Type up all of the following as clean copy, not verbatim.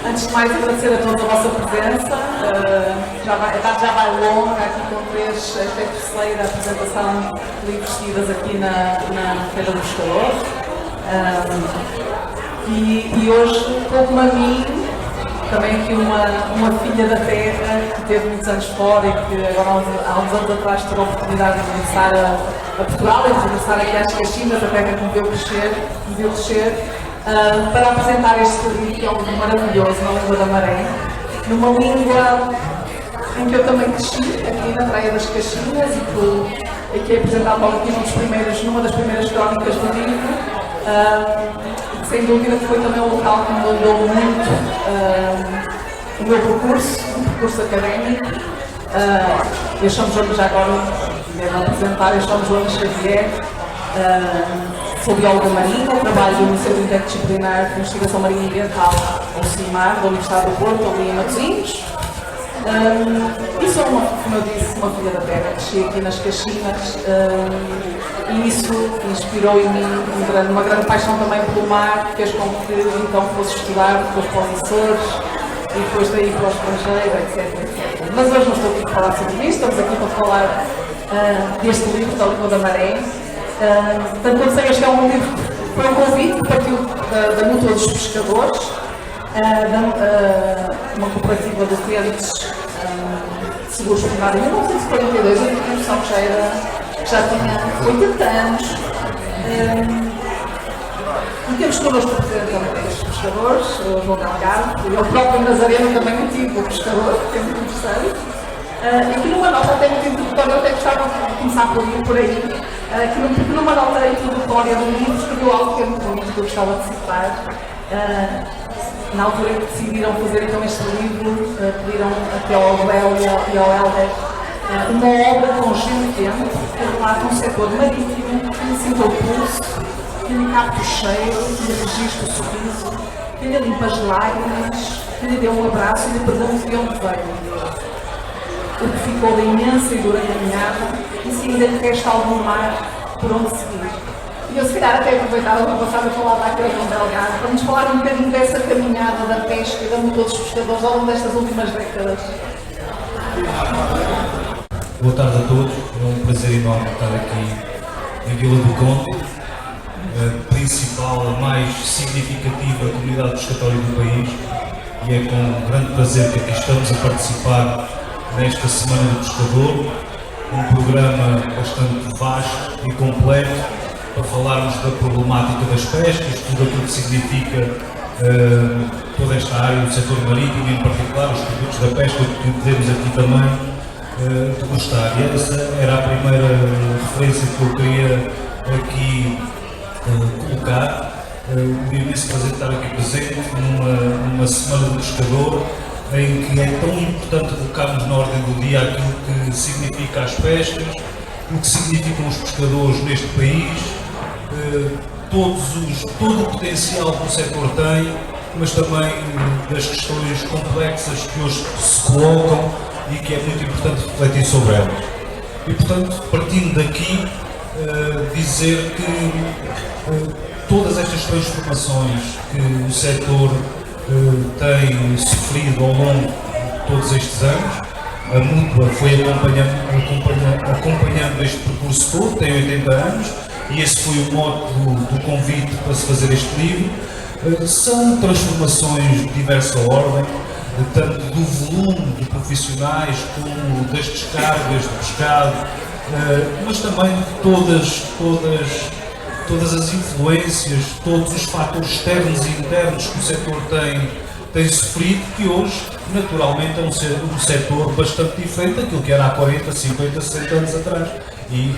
Antes de mais, agradecer a todos a vossa presença. A tarde já vai longa, aqui com esta é a terceira apresentação de livros seguidas aqui na Feira do Pescador. E hoje, como a mim, também aqui uma filha da terra que teve muitos anos fora e que agora há uns anos atrás teve a oportunidade de regressar a Portugal e de regressar aqui às Caxinas, a terra que me viu crescer, para apresentar este livro que é um livro maravilhoso, na língua da maré, numa língua em que eu também cresci, aqui na Praia das Caxinas, e que é apresentado logo aqui numa das primeiras crónicas do livro. Sem dúvida que foi também um local que me moldou muito o meu percurso académico. Eu chamo-me já agora, devo apresentar, eu chamo Joana Xavier, sou bióloga marinha, trabalho no Centro Interdisciplinar de Investigação Marinha Ambiental, ou CIMAR, da Universidade do Porto, ali em Matosinhos. E sou, como eu disse, uma filha da terra, cresci aqui nas Caxinas, e isso inspirou em mim uma grande paixão também pelo mar, que fez com que então fosse estudar depois para os Açores e depois daí para o estrangeiro, etc. Mas hoje não estou aqui para falar sobre isto, estamos aqui para falar deste livro, da Língua da Maré. Portanto, eu sei que este é um livro que foi um convite que partiu da Mútua dos Pescadores, uma cooperativa de créditos de seguros primários em 1942, eu tinha a noção que já tinha 80 anos. E temos connosco o presidente também dos pescadores, o João Delgado, e eu próprio Nazareno também antigo pescador, que é muito interessante. E aqui numa nota até muito introdutória, eu até gostava de começar por aí, que numa nota introdutória do livro escreveu algo que é muito bonito, que eu gostava de citar. Na altura que decidiram fazer então este livro, pediram até ao Abel e ao Helder uma obra consciente que relata um setor marítimo que lhe sinta o pulso, que lhe capta o cheiro, que lhe registra o sorriso, que lhe limpa as lágrimas, que lhe dê um abraço e lhe pergunte de onde veio. O que ficou da imensa e dura caminhada e se ainda lhe resta algum mar por onde seguir. E eu se calhar até aproveitava para passar a falar da João Delgado, para nos falar um bocadinho dessa caminhada da pesca e da Mútua dos Pescadores ao longo destas últimas décadas. Boa tarde a todos, é um prazer enorme estar aqui em Vila do Conde, a principal, a mais significativa comunidade pescatória do país, e é com grande prazer que aqui estamos a participar nesta Semana do Pescador, um programa bastante vasto e completo para falarmos da problemática das pescas, tudo aquilo que significa toda esta área do setor marítimo, em particular os produtos da pesca que podemos aqui também degustar. E essa era a primeira referência que eu queria aqui colocar. O imenso prazer de estar aqui presente numa Semana do Pescador, em que é tão importante colocarmos na ordem do dia aquilo que significa as pescas, o que significam os pescadores neste país, todo o potencial que o setor tem, mas também das questões complexas que hoje se colocam e que é muito importante refletir sobre elas. E portanto, partindo daqui, dizer que todas estas transformações que o setor tem sofrido ao longo de todos estes anos, a Mútua foi acompanhando este percurso todo, tem 80 anos, e esse foi o mote do convite para se fazer este livro. São transformações de diversa ordem, tanto do volume de profissionais como das descargas de pescado, mas também de todas as influências, todos os fatores externos e internos que o setor tem sofrido, que hoje, naturalmente, é um setor bastante diferente daquilo que era há 40, 50, 60 anos atrás e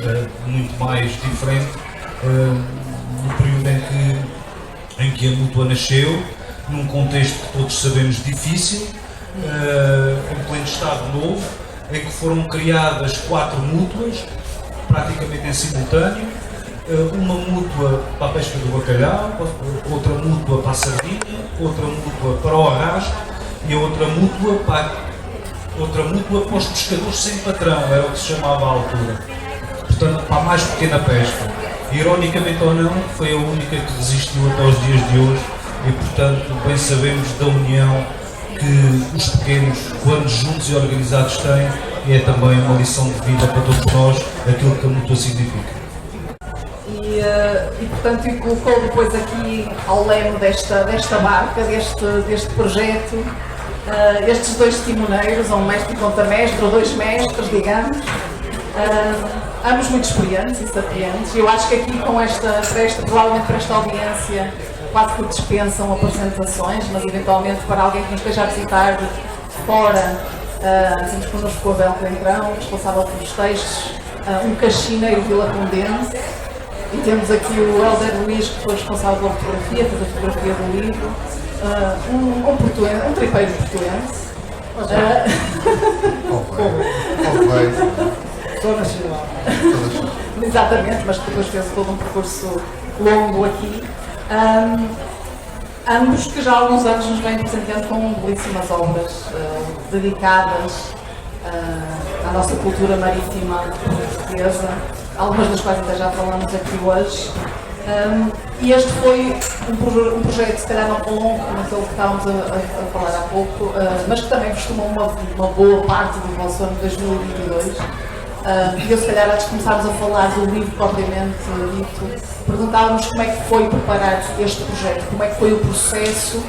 muito mais diferente no período em que a Mútua nasceu, num contexto que todos sabemos difícil, em pleno Estado Novo, em que foram criadas 4 mútuas, praticamente em simultâneo, uma mútua para a pesca do bacalhau, outra mútua para a sardinha, outra mútua para o arrasto e outra mútua para os pescadores sem patrão, era o que se chamava à altura. Portanto, para a mais pequena pesca. Ironicamente ou não, foi a única que resistiu até os dias de hoje e, portanto, bem sabemos da união que os pequenos, quando juntos e organizados têm, é também uma lição de vida para todos nós, aquilo que a Mútua significa. E portanto, e colocou depois aqui ao leme desta barca, deste projeto, estes dois timoneiros, um mestre e contamestre, ou dois mestres, digamos, ambos muito experientes e sapientes. Eu acho que aqui provavelmente para esta audiência, quase que dispensam apresentações, mas eventualmente para alguém que nos esteja a visitar fora, temos connosco o Abel Coentrão, responsável pelos textos, um caxineiro vilacondense, e temos aqui o Helder Luís, que foi responsável pela fotografia, fez a fotografia do livro, um tripeiro portuense. Só nacional. Exatamente, mas que depois fez todo um percurso longo aqui. Ambos que já há alguns anos nos vêm presenteando com belíssimas obras dedicadas à nossa cultura marítima portuguesa, algumas das quais até já falamos aqui hoje. E este foi um projeto, se calhar não tão longo como aquele que estávamos a falar há pouco, mas que também vos tomou uma boa parte do vosso ano de 2022. E eu, se calhar, antes de começarmos a falar do livro propriamente dito, perguntávamos como é que foi preparar este projeto, como é que foi o processo.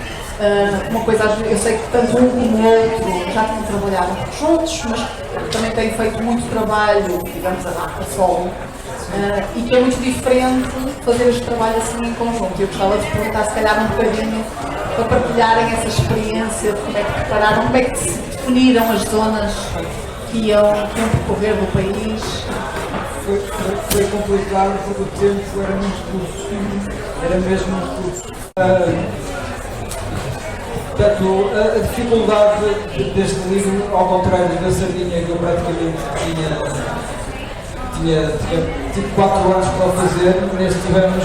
Uma coisa, eu sei que tanto um como o outro já tinham trabalhado juntos, mas também têm feito muito trabalho, digamos, a solo, e que é muito diferente fazer este trabalho assim em conjunto. Eu gostava de perguntar, se calhar, um bocadinho para partilharem essa experiência de como é que prepararam, como é que se definiram as zonas que iam percorrer do país. Foi complicado porque o tempo era muito curto, era mesmo muito curto. Portanto, a dificuldade deste livro, ao contrário da Sardinha, que eu praticamente tinha tipo 4 anos para o fazer, neste tivemos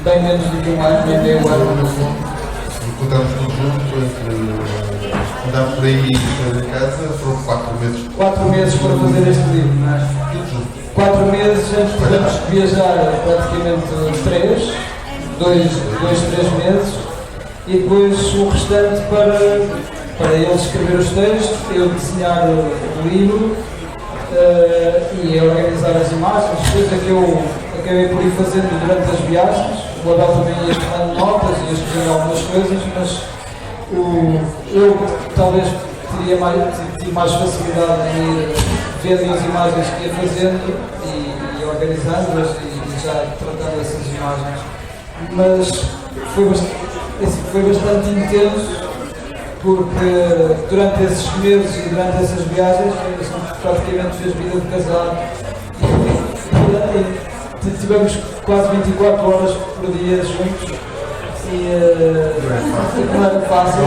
bem menos do que um ano, bem meio ano. Encontramos todos juntos, andámos por aí em casa, foram 4 meses. 4 meses para fazer este livro, não é? 4 meses antes tivemos que viajar praticamente 3 meses, e depois o restante para ele escrever os textos, eu desenhar o livro e organizar as imagens, coisa que eu acabei por ir fazendo durante as viagens. O Abel também ia tomando notas e ia escrevendo algumas coisas, mas eu talvez teria mais facilidade em ir vendo as imagens que ia fazendo e organizando-as e já tratando essas imagens. Mas foi bastante intenso, porque durante esses meses e durante essas viagens praticamente fez vida de casado e tivemos quase 24 horas por dia juntos e não era fácil.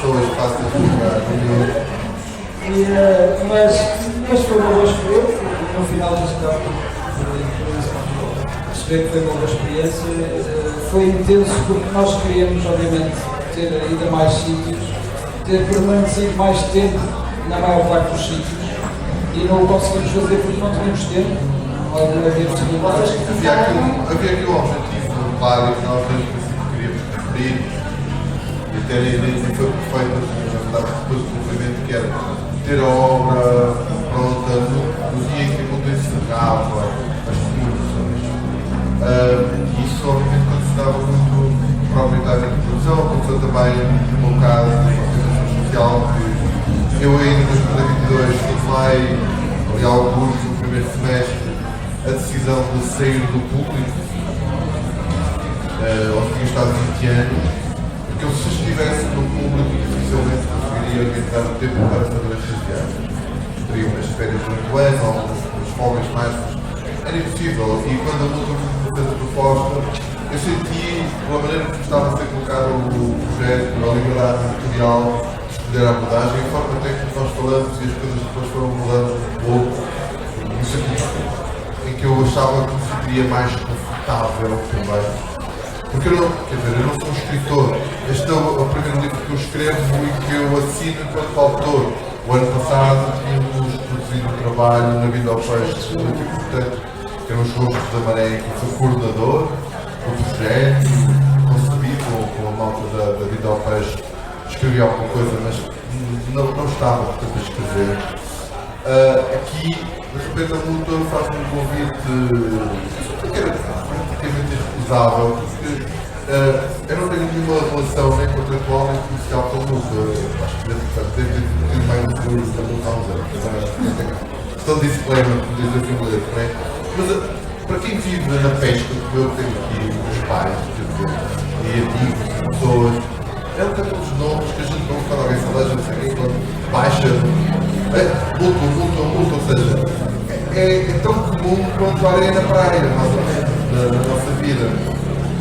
Pessoas fáceis de jogar. Mas foi uma boa experiência e no final perceber que foi uma boa experiência. Foi intenso porque nós queríamos, obviamente, ter ido a mais sítios, ter permanecido mais tempo na maior parte dos sítios e não o conseguimos fazer porque não tínhamos tempo, não havia possibilidades. Havia aqui um objetivo claro que nós desde o princípio queríamos cumprir e até a ideia foi perfeita, na verdade, depois do movimento, que era ter a obra pronta no dia em que aquilo encerrava as comunicações. Isso obviamente condicionava muito a própria etapa de produção, aconteceu também no caso da organização social, que eu ainda em 2022 tomei, ali alguns no primeiro semestre, a decisão de sair do público, onde tinha estado 20 anos, porque eu, se estivesse no público, dificilmente conseguiria organizar o tempo para fazer estas viagens. Teria umas férias durante o ano, algumas folgas mais, era impossível. E quando a luta me fez a proposta, eu senti, pela maneira que estava a ser colocado o projeto, a liberdade editorial de escolher a abordagem, a forma até que nós falamos e as coisas depois foram mudando um pouco, no sentido em que eu achava que me sentiria mais confortável também. Porque eu não sou um escritor. Este é o primeiro livro que eu escrevo e que eu assino enquanto autor. O ano passado tínhamos produzido um trabalho na Vida ao Peixe muito importante, que eram os Rostos da Maré, que fui coordenador do projeto, concebi com a malta da Vida ao Peixe, escrevi alguma coisa, mas não estava, portanto, a escrever. Aqui, de repente, a Luta faz-me um convite que era praticamente irrecusável, porque eu não tenho nenhuma relação nem contratual nem comercial com a Luta. Acho que deve ter mais um seguro da Luta há uns anos. Estou disclaimer, desde a Assembleia também. Mas para quem vive na pesca, como eu tenho aqui, os pais, e amigos, pessoas, é um daqueles nomes que a gente não quando alguém fala, a gente sabe quando baixa, luto, ou seja, é tão comum quanto a areia na praia, mais ou menos, na nossa vida.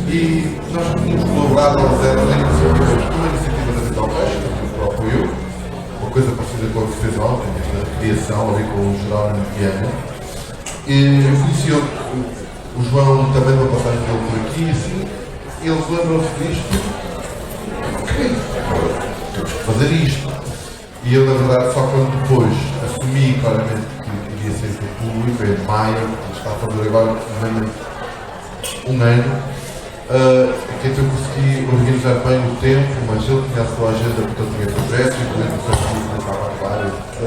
E nós tínhamos colaborado ao zero na iniciativa da Vital Pesca, o próprio eu, uma coisa parecida com a que fez ontem, na criação, ali com o Jerónimo Viana. E eu conheci o João também numa passagem dele por aqui, e assim, eles lembram-se disto, ok, temos que fazer isto. E eu, na verdade, só quando depois assumi claramente que iria ser público, em maio, está a fazer agora um ano, que então eu consegui organizar bem o tempo, mas ele tinha a sua agenda, portanto tinha projetos, incluindo o partido que estava a falar, etc.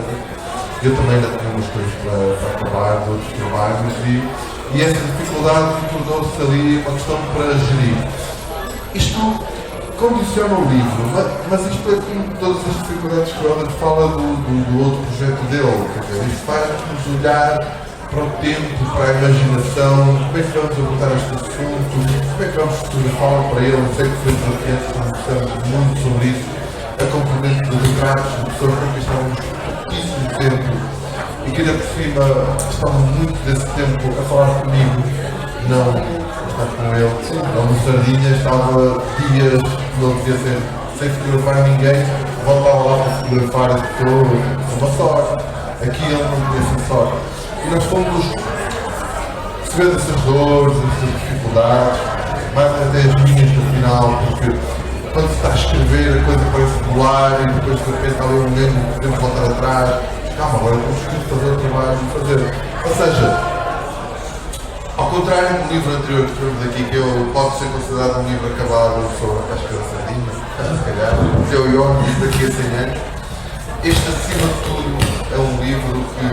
Eu também ainda tinha umas coisas para acabar, de outros trabalhos, e essa dificuldade tornou-se ali uma questão para gerir. Isto condiciona o livro, mas isto é como todas as dificuldades que o Helder fala do outro projeto dele. Quer dizer, isto faz-nos olhar para o tempo, para a imaginação, como é que vamos abordar este assunto, como é que vamos fotografá-lo para ele. Eu sei que foi desafiante, conversamos muito sobre isso, a componente de retratos de pessoas com quem estávamos pouquíssimo tempo e que ainda por cima estavam muito desse tempo a falar comigo, não a estar com ele. Ele no Sardinha estava dias, não devia ser sem fotografar ninguém, voltava lá para fotografar as pessoas, uma sorte. Aqui ele não tinha essa sorte. E nós fomos percebendo essas dores, essas dificuldades, mais até as minhas no final, porque quando se está a escrever a coisa parece voar e depois de repente há ali um momento que podemos voltar atrás, calma, agora temos que fazer o trabalho e fazer. Ou seja, ao contrário do livro anterior que tivemos aqui, que pode ser considerado um livro acabado sobre a pesca da sardinha, se calhar, eu e o daqui a 100 anos, este acima de tudo é um livro que,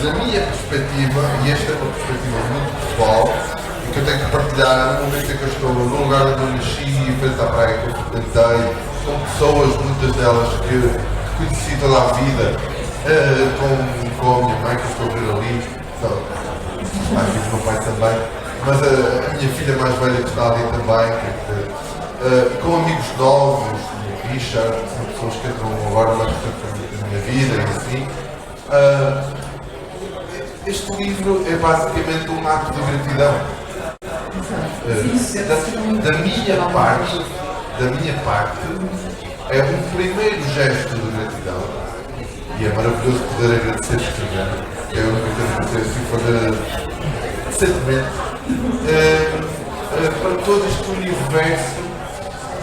da minha perspectiva, e esta é uma perspectiva muito pessoal, e que eu tenho que partilhar no momento em que eu estou no lugar onde eu nasci, em frente à praia que eu frequentei, com pessoas, muitas delas que conheci toda a vida, com a minha mãe que eu estou a ver ali, então, às vezes o meu pai também, mas a minha filha mais velha que está ali também, com amigos novos, o Richard, são pessoas que entram agora mais na minha vida e assim. Este livro é basicamente um ato de gratidão. Da minha parte, é um primeiro gesto de gratidão. E é maravilhoso poder agradecer escrevendo, que é a única coisa que eu assim fazer recentemente, para todo este universo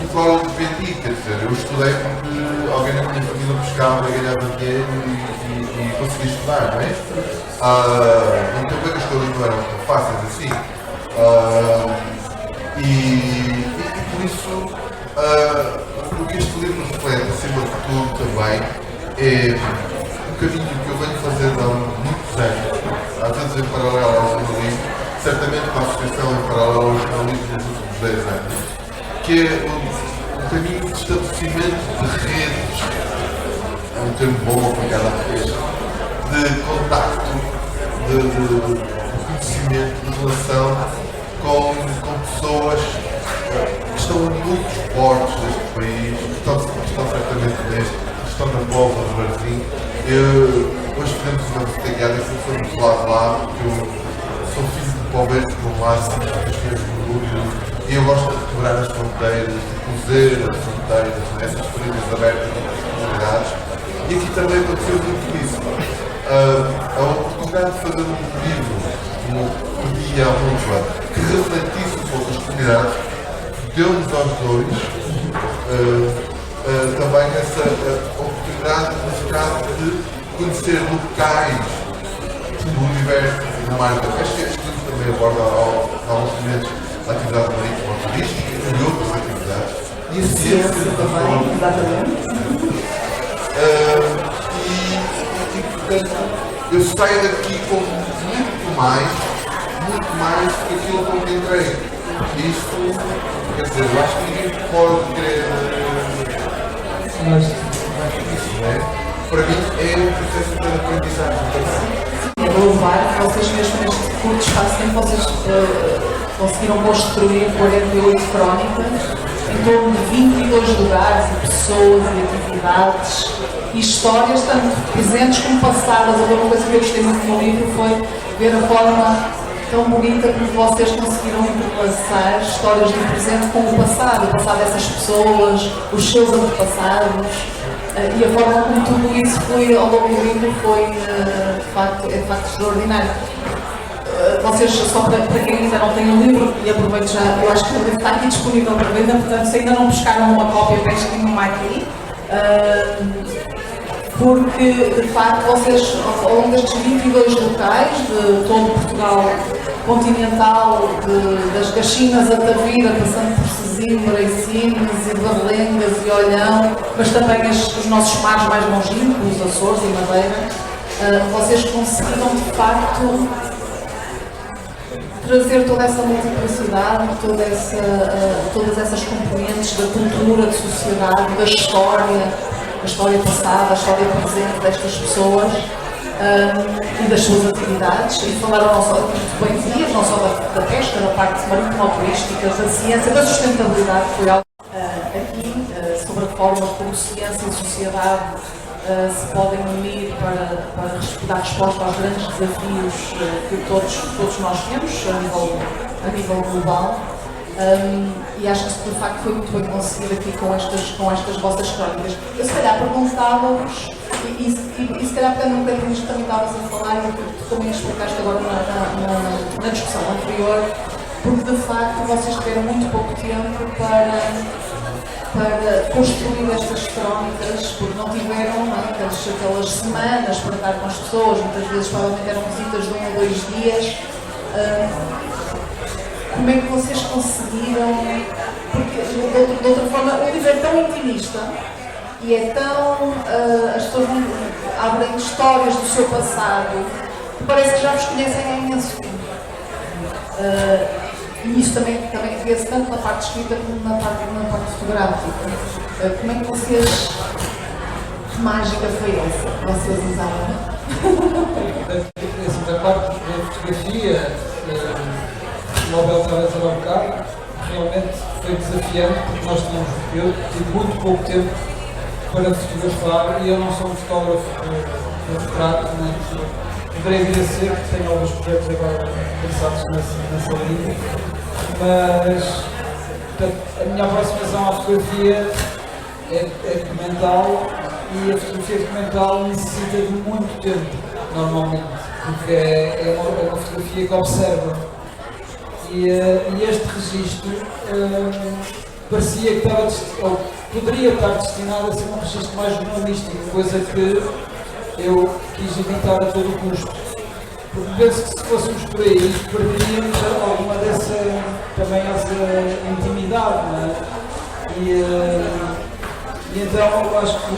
do qual eu dependi. Quer dizer, eu estudei porque alguém na minha família pescava e ganhava dinheiro e consegui estudar, não é? Então bem que as coisas não eram tão fáceis assim. E por isso, o que este livro reflete, acima de tudo também, é um caminho que eu venho fazendo há muitos anos, às vezes em paralelo ao jornalismo, certamente com a associação em paralelo ao jornalismo nos últimos 10 anos, que é um caminho de estabelecimento de redes, é um termo bom aplicado à pesca, de contacto, de conhecimento, de relação com pessoas que estão em muitos portos deste país, que estão certamente neste, que estão na volta do Martim. Hoje fizemos uma visita e fomos lado a lado, porque eu sou filho de pobres por um lado, e eu gosto de quebrar as fronteiras, de cozer as fronteiras, essas feridas abertas de oportunidades. E aqui também aconteceu muito isso. A oportunidade de fazer um livro, como pedia à Lupa, que refletisse um pouco as comunidades, deu-nos aos dois também essa oportunidade, nesse caso, de conhecer locais do universo do mar da pesca. Este livro também aborda alguns momentos a atividade marítima turística e outras atividades. E a ciência também, exatamente. E, portanto, eu saio daqui com muito mais do que aquilo com que entrei. Isto, quer dizer, eu acho que ninguém pode querer isso, não é? Para mim é um processo de aprendizagem também. É louvar que vocês mesmo neste curto espaço de tempo vocês conseguiram construir 48 crónicas em torno de 22 lugares e pessoas e atividades e histórias tanto presentes como passadas. Agora, uma coisa que eu gostei muito no livro foi ver a forma tão bonita como vocês conseguiram entrelaçar histórias do presente com o passado dessas pessoas, os seus antepassados. E a forma como tudo isso foi ao longo do livro foi de facto extraordinário. Vocês, só para quem ainda não tem o livro, e aproveito já, eu acho que o livro está aqui disponível para venda, portanto, se ainda não buscaram uma cópia, pesquem uma aqui. Porque, de facto, vocês, ao longo destes 22 locais, de todo Portugal continental, das Chinas a Tavira, passando por Sesimbra e Sines e Barlengas e Olhão, mas também os nossos mares mais longínquos, os Açores e Madeira, vocês conseguiram, de facto, trazer toda essa multiplicidade, todas essas componentes da cultura, da sociedade, da a história passada, a história presente destas pessoas e das suas atividades. E falaram não só de poesias, não só da pesca, da parte marítimo-turística, da ciência, da sustentabilidade, que foi algo aqui, sobre a forma como ciência e sociedade se podem unir para dar resposta aos grandes desafios que todos nós temos a nível global. E acho que isso de facto foi muito bem conseguido aqui com estas vossas crónicas. Eu se calhar perguntava-vos, e se calhar pegando um bocadinho isto que também estavas a falar e tu também explicaste agora na discussão anterior, porque de facto vocês tiveram muito pouco tempo para construir estas crónicas, porque não tiveram aquelas semanas para estar com as pessoas, muitas vezes provavelmente eram visitas de 1 ou 2 dias. Como é que vocês conseguiram? Porque, de outra forma, o livro é tão intimista e é tão. As pessoas abrem histórias do seu passado que parece que já vos conhecem há imenso tempo. E isso também vê-se tanto na parte escrita como na parte fotográfica. Como é que vocês. Que mágica foi essa que vocês usaram? Da parte da fotografia. O Nobel estava a dizer há bocado, realmente foi desafiante porque eu tive muito pouco tempo para fotografar e eu não sou um fotógrafo de retrato, poderei vir a ser, porque tenho alguns projetos agora pensados nessa linha, mas portanto, a minha aproximação à fotografia é documental e a fotografia documental necessita de muito tempo, normalmente, porque é uma fotografia que observa. E este registro parecia que estava, ou poderia estar destinado a ser um registro mais jornalístico, coisa que eu quis evitar a todo custo. Porque penso que se fôssemos por aí, perderíamos alguma dessa, também essa intimidade, não é? E então eu acho que o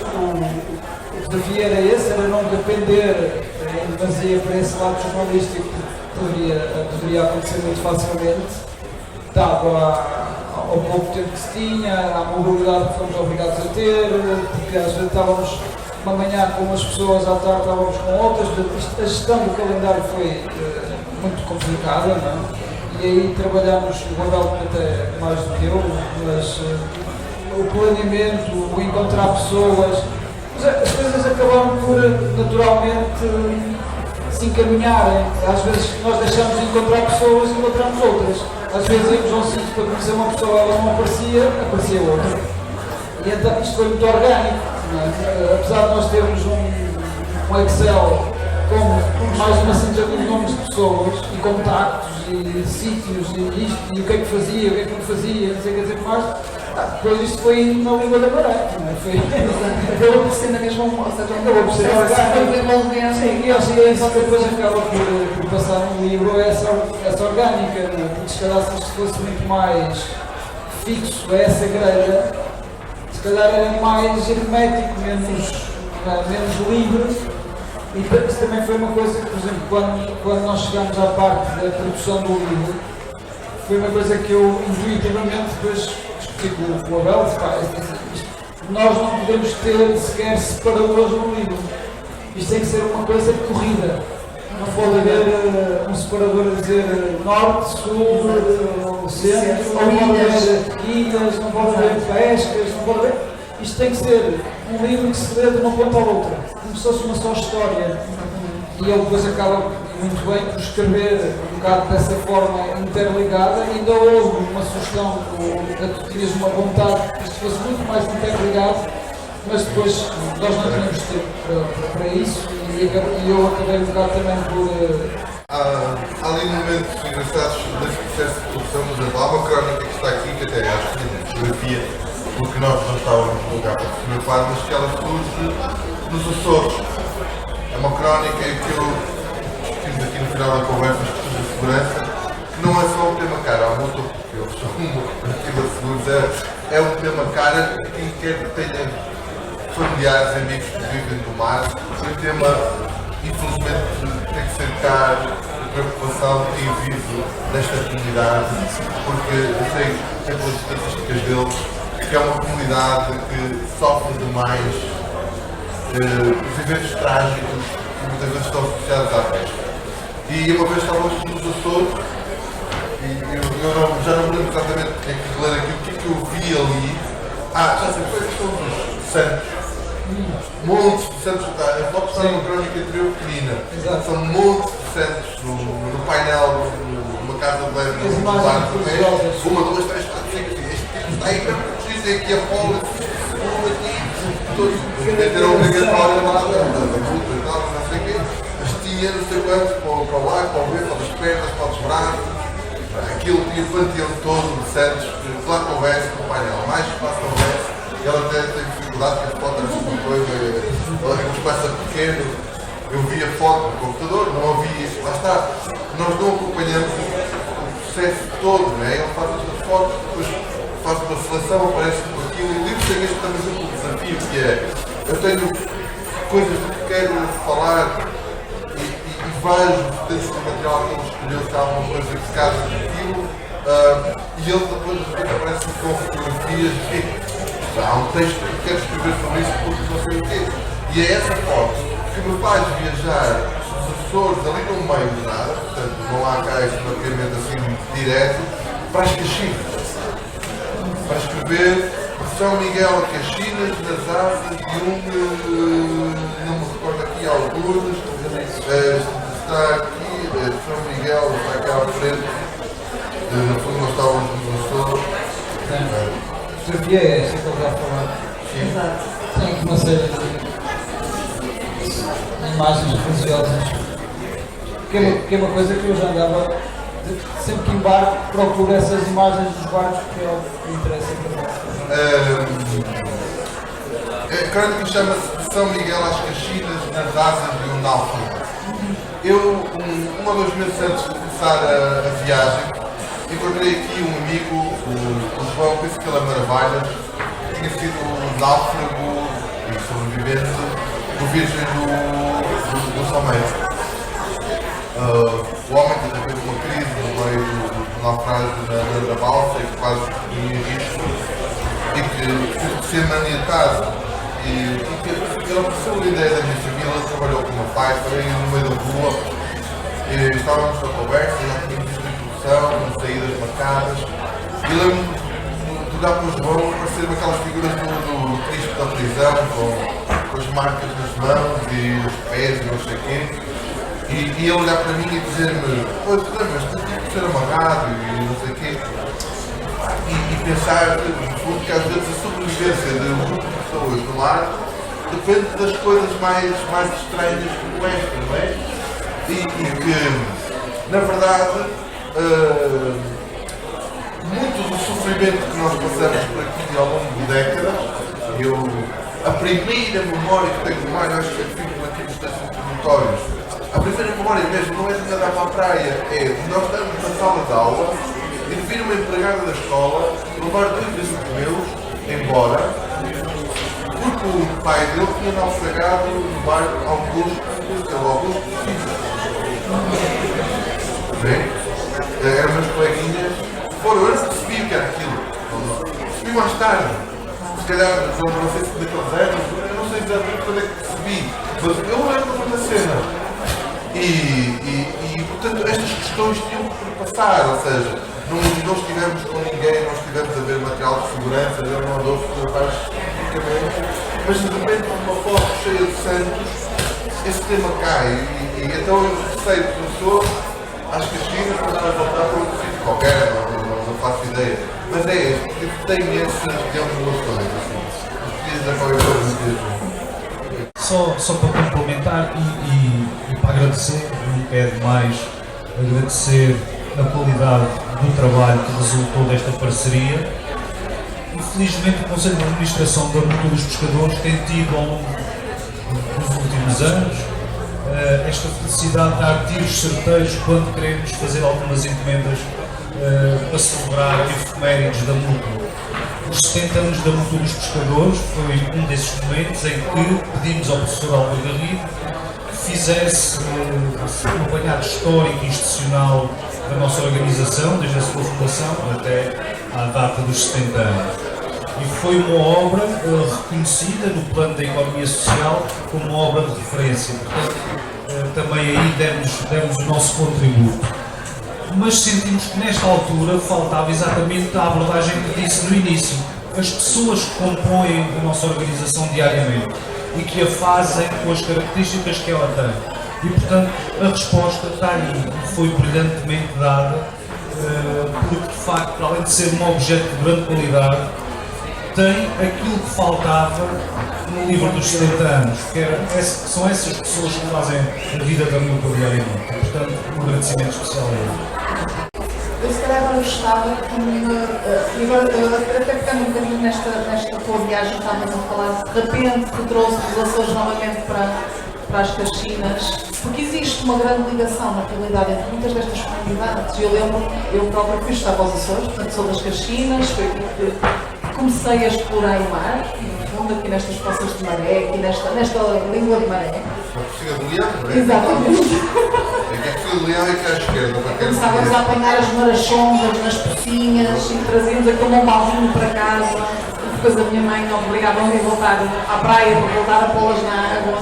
desafio era esse, era não depender em demasia para esse lado jornalístico. Poderia acontecer muito facilmente, dado ao pouco tempo que se tinha, à mobilidade que fomos obrigados a ter, porque às vezes estávamos uma manhã com umas pessoas, à tarde estávamos com outras, a gestão do calendário foi muito complicada, não é? E aí trabalhámos, o Abel até mais do que eu, mas o planeamento, o encontrar pessoas, as coisas acabaram por naturalmente se encaminharem. Às vezes nós deixamos de encontrar pessoas e encontramos outras. Às vezes íamos a um sítio para conhecer uma pessoa, ela não aparecia outra. E então isto foi muito orgânico, não é? Apesar de nós termos um Excel com mais uma centena de nomes de pessoas e contactos e sítios e isto e o que é que fazia, o que é que não fazia, não sei o que dizer mais. Depois isto foi na língua da maré, não é? Acabou por ser na mesma, ou seja, acabou por ser orgânico. Sim, e acho que é isso que depois acaba por passar no livro, essa orgânica, não é? Porque se calhar se isto fosse muito mais fixo a essa grelha, se calhar era mais hermético, menos livre. E isso também foi uma coisa que, por exemplo, quando nós chegámos à parte da produção do livro, foi uma coisa que eu intuitivamente depois discuti com o Abel, nós não podemos ter sequer separadores no livro. Isto tem que ser uma coisa corrida. Não pode haver um separador a dizer norte, sul, centro, não pode haver ilhas, não pode haver pescas, não pode haver. Isto tem que ser um livro que se lê de uma ponta à outra, como se fosse uma só história. E ele depois acaba muito bem por escrever um bocado dessa forma interligada. Ainda houve uma sugestão, tu tinhas uma vontade que isto fosse muito mais interligado, mas depois nós não tínhamos tempo para isso e eu acabei um bocado também por... Há ali momentos engraçados desse processo de produção, por exemplo, há uma crónica que está aqui, que até acho que tem fotografia, porque nós não estávamos no lugar para fotografar, mas que ela surge nos Açores. É uma crónica que eu discutimos aqui no final da conversa, as questões da segurança, que não é só um tema caro, há um outro, porque eu sou uma cooperativa de seguros, é um tema caro que quem quer que tenha familiares, amigos que vivem do mar, é um tema, infelizmente, tem que ser caro, a preocupação tem vivo nesta comunidade, porque eu sei, pelas estatísticas deles, que é uma comunidade que sofre demais os eventos trágicos que muitas vezes estão associados à pesca. E uma vez estávamos nos Açores, e eu já não me lembro exatamente o que é que eu vi ali. Já sei, foi a questão dos santos. Montes de santos, a foto está numa crónica anterior pequenina. São montes de santos no painel, numa casa de banho, no bar do mês. 1, 2, 3, 4, 5, 6. Este tipo está aí mesmo, dizem que a bola aqui, todos meteram obrigatório lá, não sei o quê. Mas tinha não sei quantos, para o lado, para o ver, para as pernas, para os braços. Aquilo tinha o panteão todo de santos, que lá conversa com o painel, mais espaço conversa. E ela até tem dificuldade que as fotos era uma coisa, ela tem um espaço pequeno, eu vi a foto no computador, não ouvi isso, lá está. Nós não acompanhamos o processo todo, não é? Ele faz as fotos, depois faz uma seleção, aparece com aquilo, e o livro tem este também um desafio, que é, eu tenho coisas que quero falar e vejo desse material que ele escolheu, que há uma coisa que se casa daquilo, e ele depois aparece com fotografias e há um texto que quero escrever sobre isso porque não sei o quê. E é essa foto que me faz viajar os Açores ali no meio de nada, portanto não há cá este mapeamento assim direto, para as Caxinas. Para escrever São Miguel a Caxinas, nas asas de não me recordo aqui, alguns, está aqui, São Miguel está cá à frente, no fundo nós estávamos nos Açores. A fotografia é esta que ele está a falar. Exato. Tem que não seja imagens religiosas. Que é uma coisa que eu já andava, sempre que embarco, procuro essas imagens dos barcos que é o que me interessa para a crónica chama-se São Miguel às Caxinas, nas asas de um náufrago. Eu, uma das meses antes de começar a viagem, encontrei aqui um amigo, o João, penso que ele é Maravilhas, tinha sido náufrago e sobrevivente do Virgem do Salmeiro. O homem que teve uma crise no meio do naufrágio na balsa e que quase tinha risco e que teve de ser maniatado. E ele ofereceu a ideia da minha família, ele trabalhou com o meu pai, foi no meio da rua, e estávamos na conversa, já tínhamos visto a introdução, saídas marcadas, e lembro-me de olhar para o João e aparecer-me aquelas figuras do Cristo da prisão, com as marcas nas mãos e nos pés e não sei o quê. E ele olhar para mim e dizer-me, pois, mas tu tinha que ser amarrado e não sei o quê. E pensar, no fundo, que às vezes a sobrevivência de um grupo de pessoas no mar depende das coisas mais estranhas como esta, não é? E que, na verdade, muito do sofrimento que nós passamos por aqui ao longo de décadas, a primeira memória que tenho de mar, acho que fico aqui nos textos introdutórios, a primeira memória mesmo não é de nadar para a praia, é de nós estamos na sala de aula e de vir uma empregada da escola levar 2 desses meus embora, porque o pai dele tinha naufragado no barco Augusto bem, eram meus coleguinhas, foram, eu não percebi o que era aquilo, percebi mais tarde, se calhar, não sei se naqueles anos, eu não sei exatamente quando é que percebi, mas eu lembro da cena. E, portanto, estas questões tinham que passar, ou seja, não estivemos com ninguém, não estivemos a ver material de segurança, eu não andou fotografar especificamente, mas de repente, uma foto cheia de santos, esse tema cai, e então eu sei que eu sou às Caxinas para dar a voltar para outro sítio qualquer, não faço ideia, mas é este, tem essas deambulações, assim, precisa qualquer coisa mesmo. Só para complementar e para agradecer, não quero mais agradecer a qualidade do trabalho que resultou desta parceria e felizmente o Conselho de Administração da Multa dos Pescadores tem tido ao longo dos últimos anos esta felicidade de dar tiros certeiros quando queremos fazer algumas encomendas para celebrar efemérides da multa. Os 70 anos da Multa dos Pescadores foi um desses momentos em que pedimos ao professor Álvaro Garrido que fizesse um apanhado histórico e institucional da nossa organização, desde a sua fundação até à data dos 70 anos. E foi uma obra reconhecida no plano da economia social como uma obra de referência. Portanto, também aí demos o nosso contributo. Mas sentimos que nesta altura faltava exatamente a abordagem que disse no início. As pessoas que compõem a nossa organização diariamente e que a fazem com as características que ela tem. E portanto a resposta está aí, foi brilhantemente dada, porque de facto, para além de ser um objeto de grande qualidade, tem aquilo que faltava no livro dos 70 anos, são essas pessoas que fazem a vida da multa diariamente. E, portanto, um agradecimento especial a ele. Eu se calhar agora gostava que, agora até pegando um bocadinho nesta tua viagem, estávamos a falar, de repente que trouxe os Açores novamente para as Caxinas, porque existe uma grande ligação na realidade entre muitas destas comunidades. Eu lembro, eu próprio fui estar para os Açores, portanto sou das Caxinas, foi aqui que comecei a explorar o mar, no fundo aqui nestas poças de maré, aqui nesta língua de maré. A piscina do Leão, não é? Exatamente. É que a piscina do Leão é que é à esquerda, para quem não Começávamos a conhece. apanhar as marachongas nas pocinhas e trazíamos aquele lombaldinho para casa. E depois a minha mãe obrigava-me a voltar à praia para voltar a pô-las na água.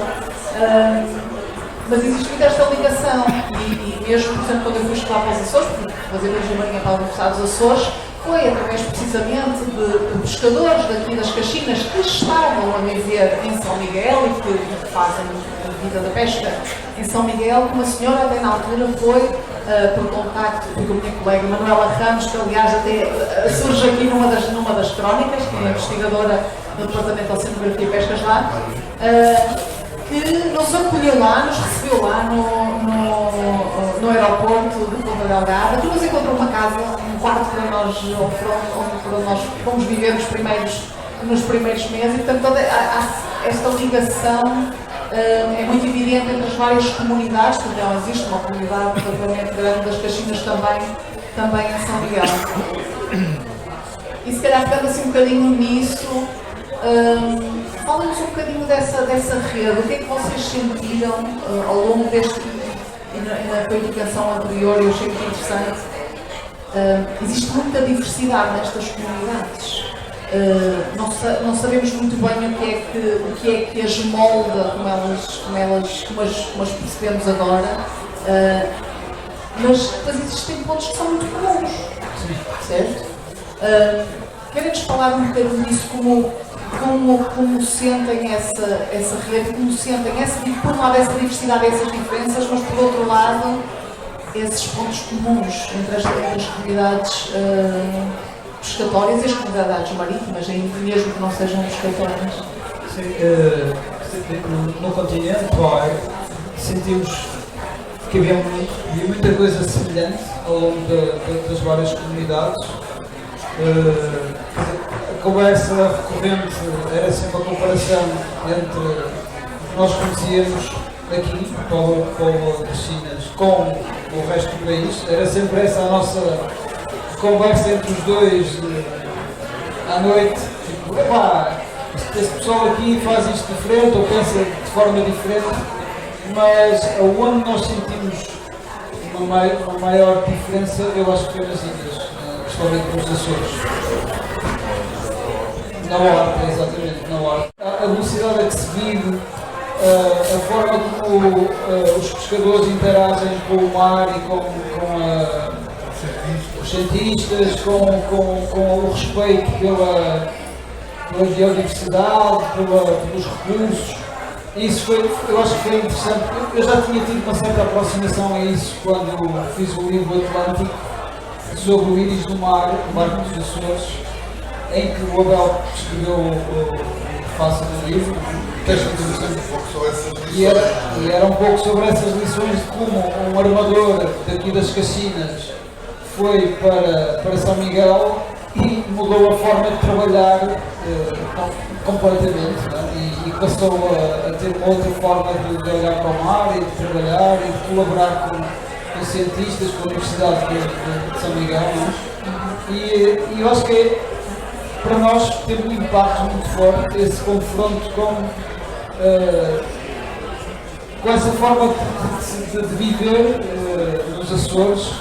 Mas existe muito esta ligação. E mesmo, por exemplo, quando eu fui estudar para os Açores, porque fazer engenharia para a Universidade dos Açores, foi através precisamente de pescadores daqui das Caxinas que estavam a viver em São Miguel e que fazem a vida da pesca em São Miguel, que uma senhora até na altura foi por contacto com a minha colega Manuela Ramos, que aliás até surge aqui numa das crónicas, que é investigadora do Departamento de Oceanografia e Pescas lá, que nos acolheu lá, nos recebeu lá no aeroporto de Ponta Delgada, que nos encontrou uma casa, um quarto para nós, onde nós fomos viver nos primeiros meses, e portanto esta ligação é muito evidente entre as várias comunidades, porque não existe uma comunidade relativamente grande das Caxinas também em São Miguel. E se calhar ficando assim um bocadinho nisso, falem-nos um bocadinho dessa rede, o que é que vocês sentiram ao longo deste, e na comunicação anterior, eu achei muito interessante, existe muita diversidade nestas comunidades. Não sabemos muito bem o que é que as molda, como as percebemos agora, mas existem pontos que são muito comuns, certo? Querem-nos falar um bocadinho disso, como sentem essa rede, como sentem por um lado essa diversidade, essas diferenças, mas por outro lado esses pontos comuns entre as comunidades pescatórias e as comunidades marítimas, mesmo que não sejam pescatórias. Sim, no continente, sentimos que havia muita coisa semelhante ao longo das várias comunidades. A conversa recorrente era sempre a comparação entre o que nós conhecíamos aqui, Póvoa de Caxinas, com o resto do país. Era sempre essa a nossa conversa entre os dois à noite, tipo, epá, este pessoal aqui faz isto diferente ou pensa de forma diferente, mas aonde nós sentimos uma maior diferença, eu acho que foi nas ilhas, principalmente nos Açores. Na horta, exatamente, na horta. A velocidade a que se vive, a forma como os pescadores interagem com o mar e com os cientistas, com o respeito pela biodiversidade, pelos recursos. Isso foi, eu acho que foi interessante. Eu já tinha tido uma certa aproximação a isso quando fiz o livro Atlântico sobre o íris do mar, o Barco dos Açores, em que o Abel escreveu o prefácio do livro, texto interessante. E era um pouco sobre essas lições de como um armador daqui das Caxinas foi para São Miguel e mudou a forma de trabalhar completamente, né? E passou a ter uma outra forma de olhar para o mar e de trabalhar e de colaborar com cientistas, com a Universidade de São Miguel. Né? E eu acho que para nós teve um impacto muito forte esse confronto com essa forma de viver nos Açores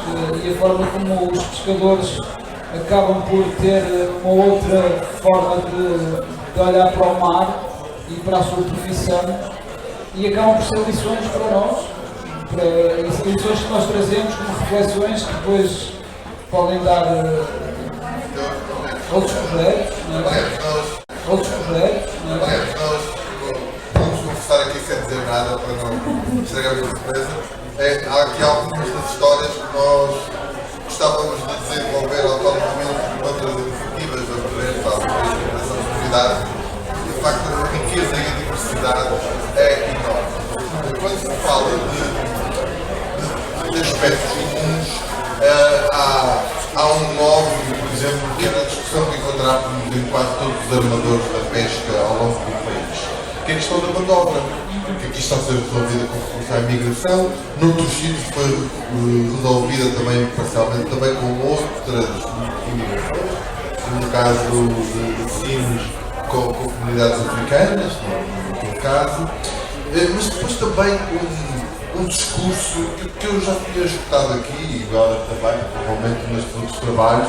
e a forma como os pescadores acabam por ter uma outra forma de olhar para o mar e para a sua profissão e acabam por ser lições para nós, lições que nós trazemos como reflexões que depois podem dar outros projetos, Nós vamos conversar aqui sem dizer nada para não estragarmos a surpresa. Há aqui algumas das histórias que nós gostávamos de desenvolver autonomamente noutras iniciativas, essa oportunidade. E de facto a riqueza e a diversidade é enorme. Quando se fala de aspectos comuns, há um óbvio, por exemplo, que é a discussão que encontramos em quase todos os armadores da pesca ao longo do país, que é a questão da mão de obra, que aqui está a ser resolvida com recurso à imigração, noutros sítios foi resolvida também parcialmente também com outras imigrações, no caso de Sines com comunidades africanas, no caso, mas depois também um discurso que eu já tinha escutado aqui, e agora também, provavelmente nestes outros trabalhos,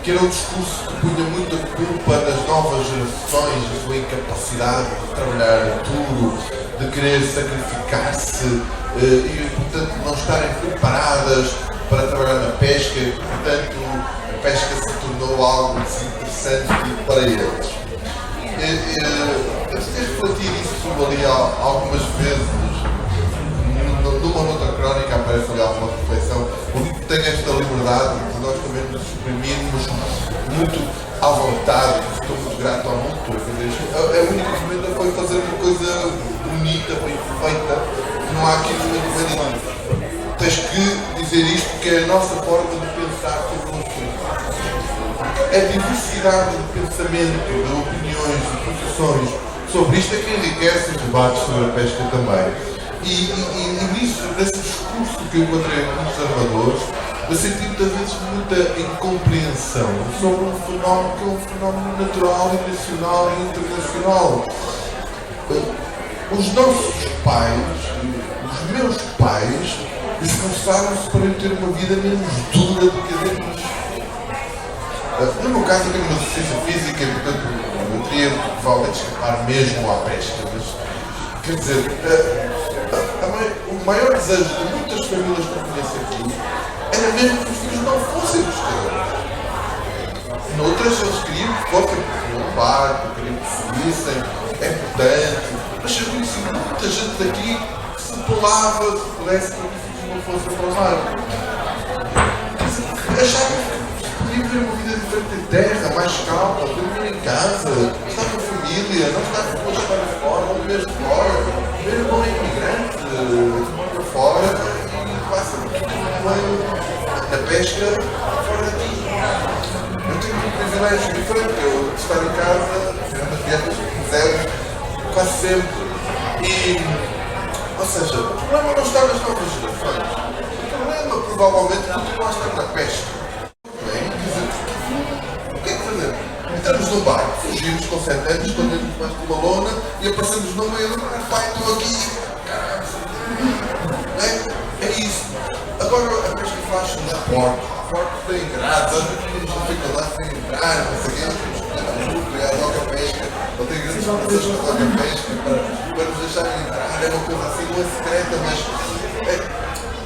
que era um discurso que punha muita culpa nas novas gerações, a sua incapacidade de trabalhar duro, de querer sacrificar-se e, portanto, não estarem preparadas para trabalhar na pesca e, portanto, a pesca se tornou algo desinteressante para eles. Eu tinha refletido isso ali algumas vezes. Numa outra crónica aparece ali alguma reflexão. O livro tem esta liberdade de nós também nos exprimirmos muito à vontade. Estou muito grato ao mundo. A única ferramenta foi fazer uma coisa bonita, bem feita. Não há aqui nenhuma. Tens que dizer isto porque é a nossa forma de pensar sobre o assunto. A diversidade de pensamento, de opiniões, de posições sobre isto é que enriquece os debates sobre a pesca também. E nesse discurso que eu encontrei em muitos armadores, eu senti muitas vezes muita incompreensão sobre um fenómeno que é um fenómeno natural e nacional e internacional. Os nossos pais, os meus pais, esforçaram-se para eu ter uma vida menos dura do que a deles. No meu caso, eu tenho uma deficiência física e, portanto, eu teria provavelmente escapar mesmo à pesca, mas, quer dizer, o maior desejo de muitas famílias que eu conheço aqui era mesmo que os filhos não fossem pescadores. Noutras eles queriam que fossem um barco, queriam que seguissem, é importante, mas eu conheci muita gente daqui que se pelava se pudesse que os filhos não fossem para o mar. Achavam que podiam ter uma vida diferente em terra, mais calma, dormir em casa, estar com a família, não estar com a estar fora, um mês fora. Ver um bom imigrante para fora e passa a pesca fora daqui. Eu tenho um privilégio diferente, eu estar em casa, tirando as dietas que fizemos, quase sempre. Ou seja, o problema não está nas novas gerações. O problema provavelmente continua a estar na pesca. Bem? Estamos no barco, fugimos com 7 anos, escondemos debaixo de uma lona e aparecemos no meio do mar. Pai, estou aqui. É isso. Agora a pesca faz nos portos tem grades, às vezes temos dificuldade sem entrar, não sei o quê, logo a pesca, não tem grandes pessoas que logo a pesca para nos deixarem entrar, é uma coisa assim, não é secreta, mas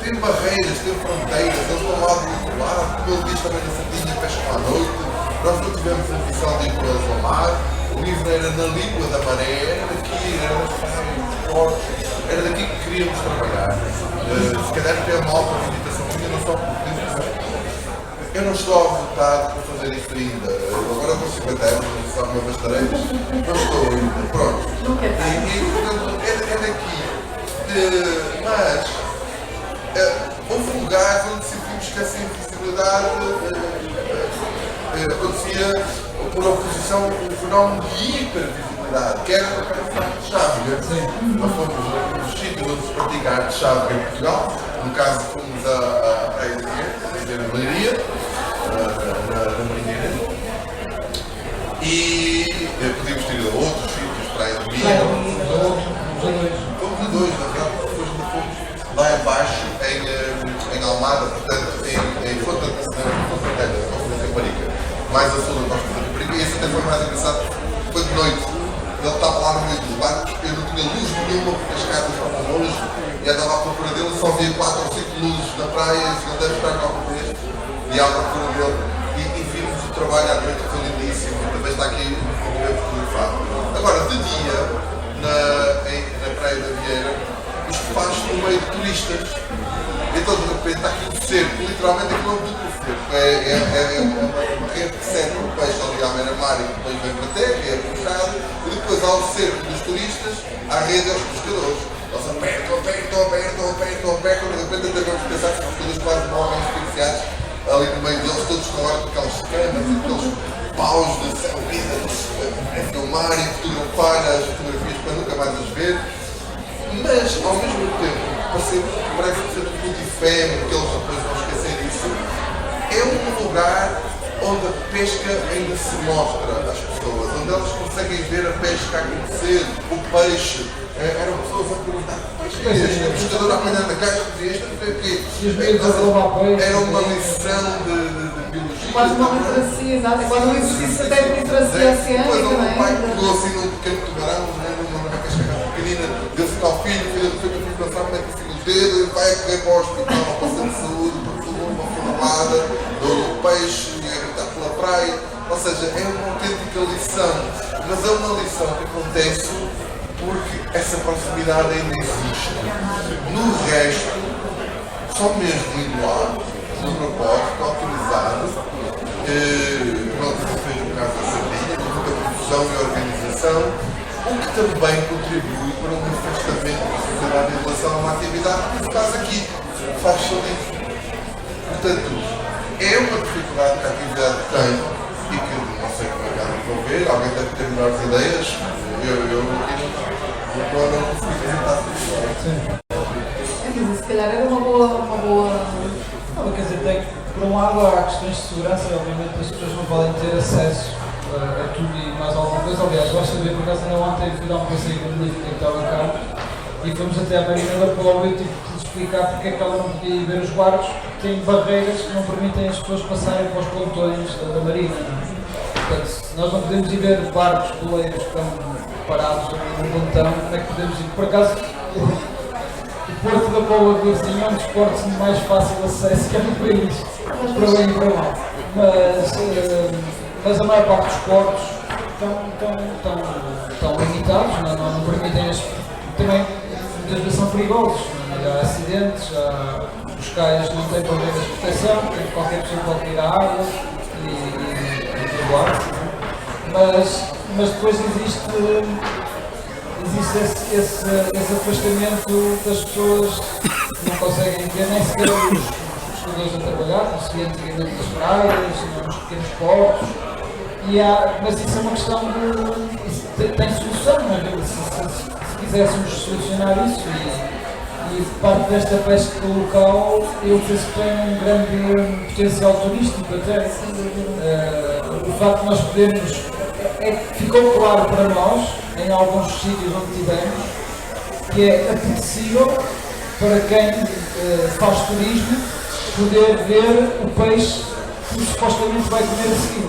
tem barreiras, tem fronteiras, eles estão lá do outro lado, como ele diz também na sardinha, pescam à noite. Nós não tivemos a missão de ir com eles ao mar, o livro era na língua da maré, era daqui, era nas portos, era daqui que queríamos trabalhar. Se calhar tem uma alta meditação minha, não só por eu não estou à vontade para fazer isto ainda. Agora com 50 anos, não só uma bastareira, não estou ainda. Pronto. E portanto, é daqui. Mas houve lugares onde sentimos que essa invisibilidade acontecia por oposição um fenómeno de hipervisibilidade, que era a parte de Chávega. Nós fomos nos sítios onde se pratica a arte de Chávega em Portugal. No caso, fomos à Praia da Leiria, na Marinheira. E podíamos ter ido a outros sítios, Praia do Minho. Fomos a dois, na verdade, depois fomos lá embaixo, em Almada, portanto, em Fontantelha, na Costa da Caparica, mais a sul da Costa da Caparica. E esse até foi mais engraçado, foi de noite. Ele estava lá no meio dos barcos, eu não tinha luz nenhuma porque as casas estavam longe e andava à procura dele, só via 4 ou 5 luzes na praia e ele deve estar cá alguma vez e à procura dele. E vimos o trabalho à noite, que foi lindíssimo, também está aqui fotografado. Agora, de dia, na Praia da Vieira, isto faz no meio de turistas. Então, de repente, está aqui um cerco, literalmente aquilo é um duplo cerco. É uma rede que serve o peixe ali à beira-mar e depois vem para a terra, é puxado, e depois há o cerco dos turistas, à rede aos pescadores. Eles apertam, de repente até vamos pensar que os pescadores quase morrem asfixiados ali no meio deles, todos com aquelas camas e aqueles paus de céu vida a filmar e fotografar as fotografias para nunca mais as ver. Mas, ao mesmo tempo, parece ser muito efêmero, que eles depois vão esquecer disso, é um lugar onde a pesca ainda se mostra às pessoas, onde elas conseguem ver a pesca a acontecer, o peixe. Eram pessoas a perguntar, peixe é este? O pescador apanhando a caixa dizia este, não sei o quê. Era uma lição de biologia. Quase uma literacia, exato. Quase um exercício até de literacia oceânica, não é? Depois o pai não é? pegou assim num pequeno tubarão, numa caixa pequenina, deu-se ao filho, o filho foi pensar, mete assim o dedo e vai correr para o hospital, para o centro de saúde, porque levou uma fornalada, deu o peixe, e ia gritar pela praia. Ou seja, é uma autêntica lição, mas é uma lição que acontece porque essa proximidade ainda existe. No resto, só mesmo indo lá, no propósito, autorizado, não fez o caso da sardinha, com muita produção e organização, o que também contribui para um afastamento da sociedade em relação a uma atividade que se faz aqui, faz somente. Portanto, é uma dificuldade que a atividade tem e que não sei como é que há de resolver, alguém deve ter melhores ideias, eu aqui não consegui apresentar tudo. Se calhar era uma boa. Não, quer dizer, tem, por um lado há questões de segurança, obviamente as pessoas não podem ter acesso a tudo e mais alguma coisa. Aliás, gosto de ver, por acaso, ainda ontem fui dar um passeio com o livro que estava cá e fomos até à Marina da Póvoa e tive que lhe explicar porque é que ela não podia ir ver os barcos, porque tem barreiras que não permitem as pessoas passarem para os pontões da Marina. Portanto, nós não podemos ir ver barcos, boleiros que estão parados no pontão, como é que podemos ir? Por acaso, o Porto da Póvoa de Varzim é um dos portos de mais fácil acesso que há no país, para bem e para mal. Mas a maior parte dos portos estão limitados, não permitem também muitas vezes são perigosos, há acidentes, os cais não têm barreiras de proteção, qualquer pessoa pode ir à água e voar-se, mas depois existe esse afastamento das pessoas que não conseguem ver nem sequer os pescadores a trabalhar, como se via antigamente nas praias, nos pequenos portos, mas isso é uma questão tem solução, não é? Se quiséssemos solucionar isso e parte desta pesca local, eu penso que tem um grande potencial turístico até. O facto de nós podermos ficou claro para nós, em alguns sítios onde tivemos, que é apetecível para quem faz turismo poder ver o peixe que supostamente vai comer a seguir.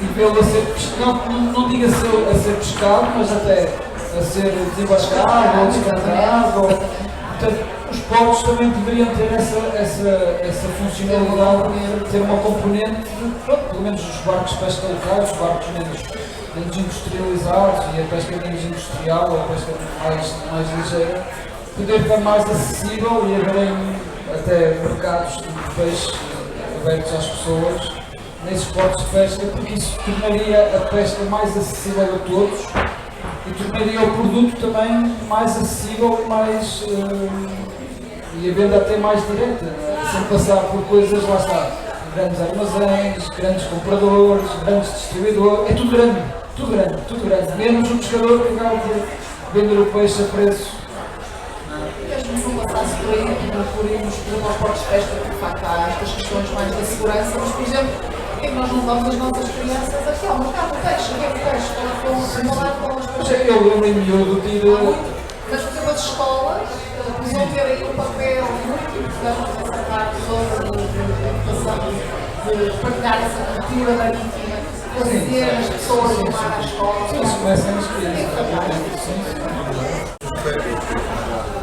E vê-lo a ser pescado, não diga a ser pescado, mas até a ser desenvascado ou descartado. Portanto, os portos também deveriam ter essa funcionalidade, ter uma componente, pelo menos os barcos de pesca locais, os barcos menos industrializados e a pesca menos industrial, ou a pesca mais ligeira, poder estar mais acessível e haverem até mercados de peixe abertos às pessoas nesses portos de pesca, porque isso tornaria a pesca mais acessível a todos e tornaria o produto também mais acessível e a venda até mais direta, sem passar por coisas, lá está, grandes armazéns, grandes compradores, grandes distribuidores, é tudo grande, menos o pescador que acaba de vender o peixe a preço. Mesmo não passasse por aí, por irmos aos portos de pesca, porque de facto há estas questões mais da segurança, mas por exemplo, porque nós não levamos as nossas crianças aqui ao mercado de peixe, aqui é peixe, Eu lembro-me miúdo de ir. Mas, por exemplo, as escolas precisam ter aí um papel muito importante nessa parte toda de educação, de partilhar essa cultura marítima, fazer as pessoas tomar a escola. Isso começa a inspirar.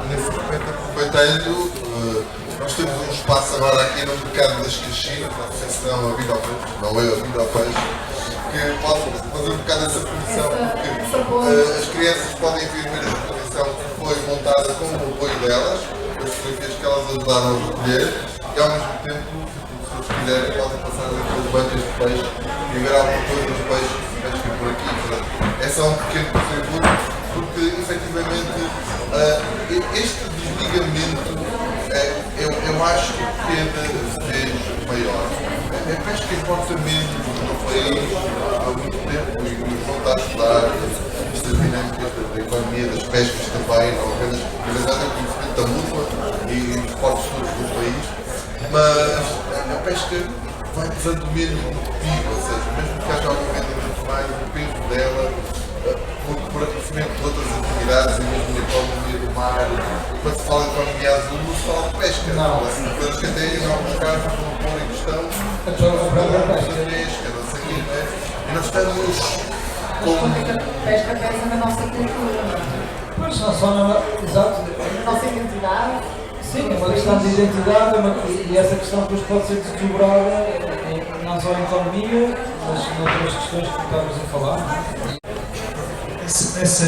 Nesse momento aproveitei-lo, nós temos um espaço agora aqui no mercado das Caxinas, não sei se não a vida ao peixe, não é a vida ao peixe, que pode fazer um bocado essa promoção, porque as crianças podem vir ver a exposição que foi montada com o apoio delas, as fotografias que elas ajudaram a recolher, e ao mesmo tempo, se eles quiserem, podem passar dentro das bancas de peixe e ver alguma coisa dos peixes que pescam por aqui. Portanto, é só um pequeno contributo, porque efetivamente este desligamento eu acho que é de vez maior. A pesca importa mesmo no país há muito tempo e nos volta a ajudar estas dinâmicas da economia das pescas também, não apenas o conhecimento da mútua e dos portos todos do país, mas a pesca vai pesando menos no PIB, ou seja, mesmo que haja algum rendimento mais, o peso dela por aparecimento de outras atividades e mesmo na economia do mar. Quando se fala de economia azul, não se fala de pesca. Não. Assim, coisas que até em alguns casos vão pôr em questão a pesca, não sei o quê, né? E nós estamos com... A pesca pesa na nossa cultura, não é? Pois, não só na... Exato. Na nossa identidade. Sim, é uma questão de identidade e essa questão depois pode ser desdobrada não só em economia, mas em outras questões que estávamos a falar. Essa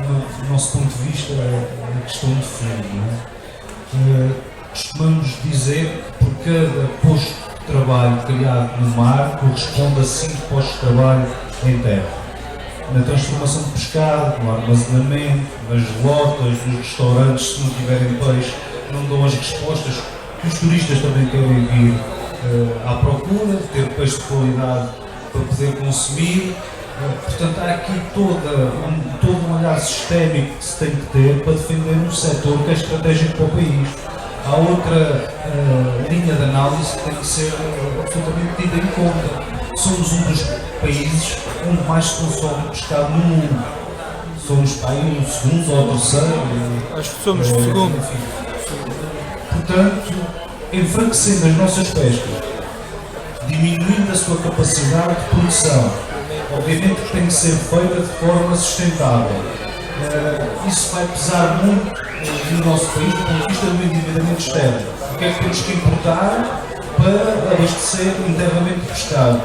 do nosso ponto de vista, a questão de fundo. Costumamos dizer que por cada posto de trabalho criado no mar corresponde a 5 postos de trabalho em terra. Na transformação de pescado, no armazenamento, nas lotas, nos restaurantes, se não tiverem peixe, não dão as respostas que os turistas também querem vir à procura, ter peixe de qualidade para poder consumir. Portanto, há aqui todo um olhar sistémico que se tem que ter para defender um setor que é estratégico para o país. Há outra linha de análise que tem que ser absolutamente tida em conta. Somos um dos países onde mais se consome pescado no mundo. Somos aí o segundo ou o terceiro. Acho que somos o segundo. Enfim. Portanto, enfraquecendo as nossas pescas, diminuindo a sua capacidade de produção, obviamente que tem que ser feita de forma sustentável. Isso vai pesar muito no nosso país do ponto de vista do endividamento externo. O que é que temos que importar para abastecer internamente o pescado?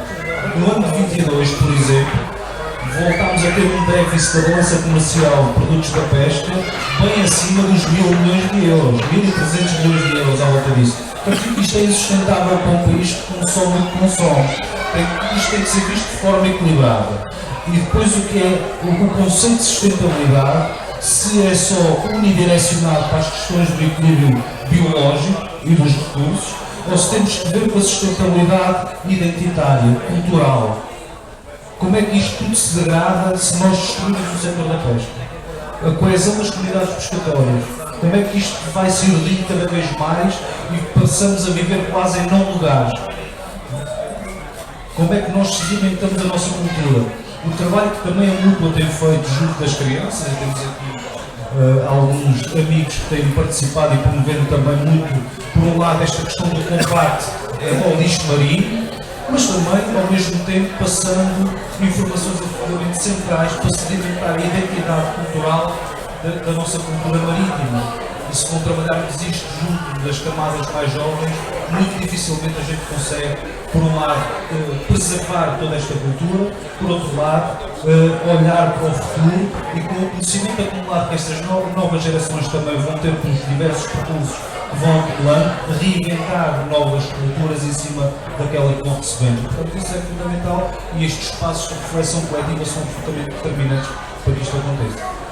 No ano de 22, por exemplo, voltámos a ter um déficit da balança comercial de produtos da pesca bem acima dos 1.000 milhões de euros, 1.300 milhões de euros à volta disso. Portanto, isto é insustentável para um país que consome o que consome. Isto tem que ser visto de forma equilibrada. E depois o que é o conceito de sustentabilidade, se é só unidirecionado para as questões do equilíbrio biológico e dos recursos, ou se temos que ver com a sustentabilidade identitária, cultural. Como é que isto tudo se degrada se nós destruímos o setor da pesca? A coesão das comunidades pescatórias. Como é que isto vai se erudir cada vez mais e passamos a viver quase em não lugares? como é que nós sedimentamos a nossa cultura. O trabalho que também a Mútua tem feito junto das crianças, temos aqui alguns amigos que têm participado e promovendo também muito, por um lado, esta questão do combate ao lixo marinho, mas também, ao mesmo tempo, passando informações absolutamente centrais para sedimentar a identidade cultural da nossa cultura marítima. E se não trabalharmos isto junto das camadas mais jovens, muito dificilmente a gente consegue, por um lado, preservar toda esta cultura, por outro lado, olhar para o futuro e com o conhecimento acumulado que estas novas gerações também vão ter com os diversos percursos que vão acumulando, reinventar novas culturas em cima daquela que vão recebendo. Portanto, isso é fundamental e estes espaços de reflexão coletiva são absolutamente determinantes para que isto aconteça.